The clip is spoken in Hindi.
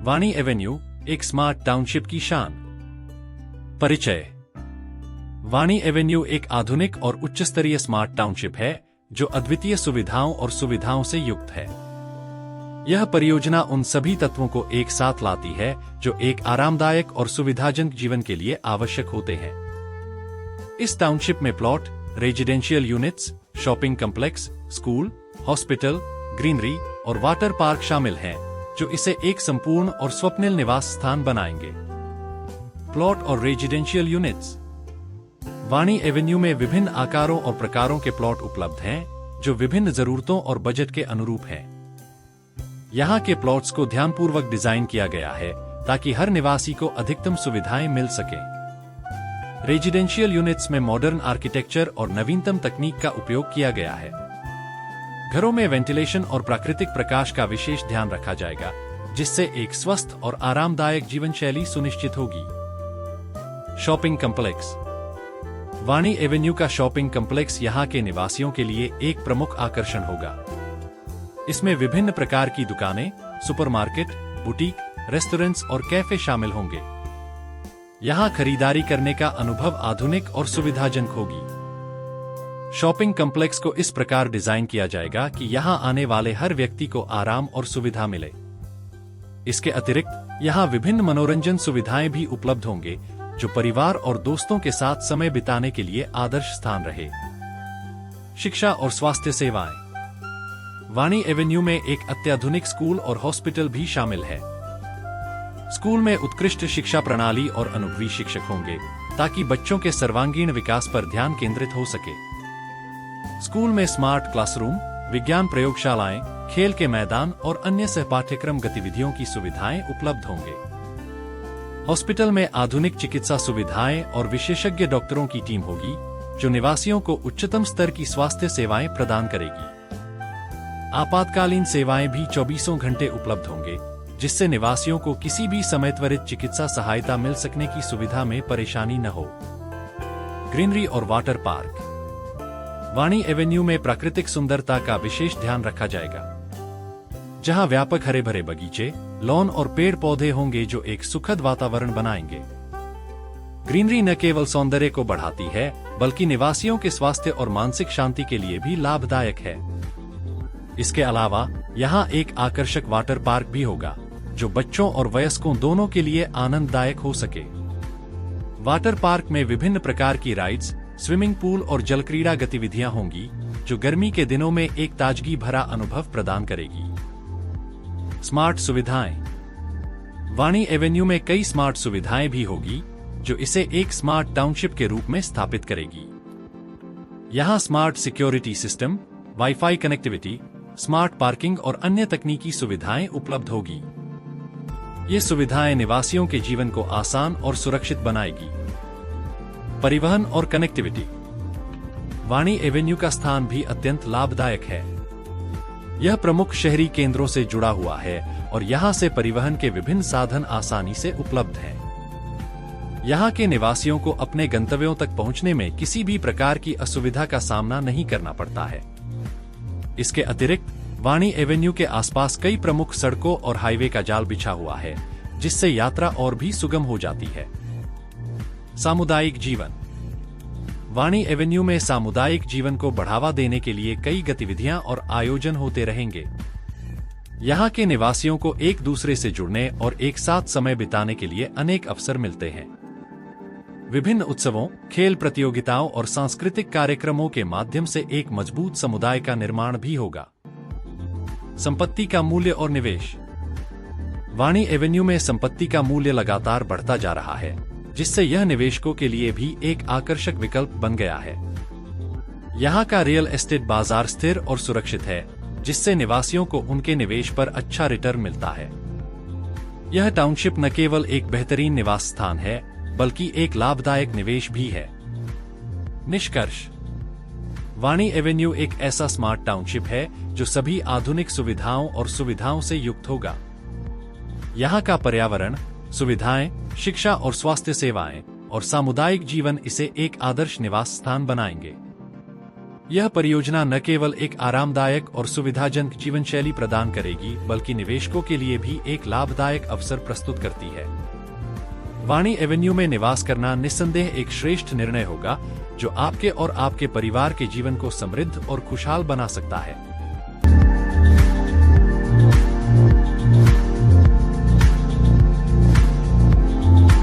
वाणी एवेन्यू एक स्मार्ट टाउनशिप की शान। परिचय। वाणी एवेन्यू एक आधुनिक और उच्च स्तरीय स्मार्ट टाउनशिप है जो अद्वितीय सुविधाओं और सुविधाओं से युक्त है। यह परियोजना उन सभी तत्वों को एक साथ लाती है जो एक आरामदायक और सुविधाजनक जीवन के लिए आवश्यक होते हैं। इस टाउनशिप में plot, residential units, shopping complex, school, hospital, greenery और वाटर पार्क शामिल हैं, जो इसे एक संपूर्ण और स्वप्निल निवास स्थान बनाएंगे। प्लॉट और रेजिडेंशियल यूनिट्स। वाणी एवेन्यू में विभिन्न आकारों और प्रकारों के प्लॉट उपलब्ध हैं, जो विभिन्न जरूरतों और बजट के अनुरूप हैं। यहाँ के प्लॉट्स को ध्यानपूर्वक डिजाइन किया गया है ताकि हर निवासी को अधिकतम सुविधाएं मिल सके। रेजिडेंशियल यूनिट्स में मॉडर्न आर्किटेक्चर और नवीनतम तकनीक का उपयोग किया गया है। घरों में वेंटिलेशन और प्राकृतिक प्रकाश का विशेष ध्यान रखा जाएगा, जिससे एक स्वस्थ और आरामदायक जीवन शैली सुनिश्चित होगी। Shopping complex. वाणी एवेन्यू का शॉपिंग कॉम्प्लेक्स यहाँ के निवासियों के लिए एक प्रमुख आकर्षण होगा। इसमें विभिन्न प्रकार की दुकानें, सुपरमार्केट, बुटीक, रेस्टोरेंट्स और कैफे शामिल होंगे। यहाँ खरीदारी करने का अनुभव आधुनिक और सुविधाजनक होगी। शॉपिंग कॉम्प्लेक्स को इस प्रकार डिजाइन किया जाएगा कि यहाँ आने वाले हर व्यक्ति को आराम और सुविधा मिले। इसके अतिरिक्त यहाँ विभिन्न मनोरंजन सुविधाएं भी उपलब्ध होंगे, जो परिवार और दोस्तों के साथ समय बिताने के लिए आदर्श स्थान रहे। शिक्षा और स्वास्थ्य सेवाएं। वाणी एवेन्यू में एक अत्याधुनिक स्कूल और हॉस्पिटल भी शामिल है। स्कूल में उत्कृष्ट शिक्षा प्रणाली और अनुभवी शिक्षक होंगे, ताकि बच्चों के सर्वांगीण विकास पर ध्यान केंद्रित हो सके। स्कूल में स्मार्ट क्लासरूम, विज्ञान प्रयोगशालाएं, खेल के मैदान और अन्य सहपाठ्यक्रम गतिविधियों की सुविधाएं उपलब्ध होंगे। हॉस्पिटल में आधुनिक चिकित्सा सुविधाएं और विशेषज्ञ डॉक्टरों की टीम होगी, जो निवासियों को उच्चतम स्तर की स्वास्थ्य सेवाएं प्रदान करेगी। आपातकालीन सेवाएं भी 24 घंटे उपलब्ध होंगे, जिससे निवासियों को किसी भी समय त्वरित चिकित्सा सहायता मिल सकने की सुविधा में परेशानी न हो। ग्रीनरी और वाटर पार्क। वाणी एवेन्यू में प्राकृतिक सुंदरता का विशेष ध्यान रखा जाएगा, जहां व्यापक हरे भरे बगीचे, लॉन और पेड़ पौधे होंगे जो एक सुखद वातावरण बनाएंगे। ग्रीनरी न केवल सौंदर्य को बढ़ाती है, बल्कि निवासियों के स्वास्थ्य और मानसिक शांति के लिए भी लाभदायक है। इसके अलावा यहाँ एक आकर्षक वाटर पार्क भी होगा, जो बच्चों और वयस्कों दोनों के लिए आनंददायक हो सके। वाटर पार्क में विभिन्न प्रकार की राइड्स, स्विमिंग पूल और जलक्रीड़ा गतिविधियां होंगी, जो गर्मी के दिनों में एक ताजगी भरा अनुभव प्रदान करेगी। स्मार्ट सुविधाएं। वाणी एवेन्यू में कई स्मार्ट सुविधाएं भी होगी, जो इसे एक स्मार्ट टाउनशिप के रूप में स्थापित करेगी। यहाँ smart security system, wifi connectivity, smart parking और अन्य तकनीकी सुविधाएं उपलब्ध होगी। ये सुविधाएं निवासियों के जीवन को आसान और सुरक्षित बनाएगी। परिवहन और कनेक्टिविटी। वाणी एवेन्यू का स्थान भी अत्यंत लाभदायक है। यह प्रमुख शहरी केंद्रों से जुड़ा हुआ है और यहाँ से परिवहन के विभिन्न साधन आसानी से उपलब्ध हैं। यहाँ के निवासियों को अपने गंतव्यों तक पहुँचने में किसी भी प्रकार की असुविधा का सामना नहीं करना पड़ता है। इसके अतिरिक्त वाणी एवेन्यू के आसपास कई प्रमुख सड़कों और हाईवे का जाल बिछा हुआ है, जिससे यात्रा और भी सुगम हो जाती है। सामुदायिक जीवन। वाणी एवेन्यू में सामुदायिक जीवन को बढ़ावा देने के लिए कई गतिविधियां और आयोजन होते रहेंगे। यहाँ के निवासियों को एक दूसरे से जुड़ने और एक साथ समय बिताने के लिए अनेक अवसर मिलते हैं। विभिन्न उत्सवों, खेल प्रतियोगिताओं और सांस्कृतिक कार्यक्रमों के माध्यम से एक मजबूत समुदाय का निर्माण भी होगा। संपत्ति का मूल्य और निवेश। वाणी एवेन्यू में संपत्ति का मूल्य लगातार बढ़ता जा रहा है, जिससे यह निवेशकों के लिए भी एक आकर्षक विकल्प बन गया है। यहाँ का रियल एस्टेट बाजार स्थिर और सुरक्षित है, जिससे निवासियों को उनके निवेश पर अच्छा रिटर्न मिलता है। यह टाउनशिप न केवल एक बेहतरीन निवास स्थान है, बल्कि एक लाभदायक निवेश भी है। निष्कर्ष। वाणी एवेन्यू एक ऐसा स्मार्ट टाउनशिप है जो सभी आधुनिक सुविधाओं और सुविधाओं से युक्त होगा। यहाँ का पर्यावरण, सुविधाएं, शिक्षा और स्वास्थ्य सेवाएं और सामुदायिक जीवन इसे एक आदर्श निवास स्थान बनाएंगे। यह परियोजना न केवल एक आरामदायक और सुविधाजनक जीवन शैली प्रदान करेगी, बल्कि निवेशकों के लिए भी एक लाभदायक अवसर प्रस्तुत करती है। वाणी एवेन्यू में निवास करना निस्संदेह एक श्रेष्ठ निर्णय होगा, जो आपके और आपके परिवार के जीवन को समृद्ध और खुशहाल बना सकता है।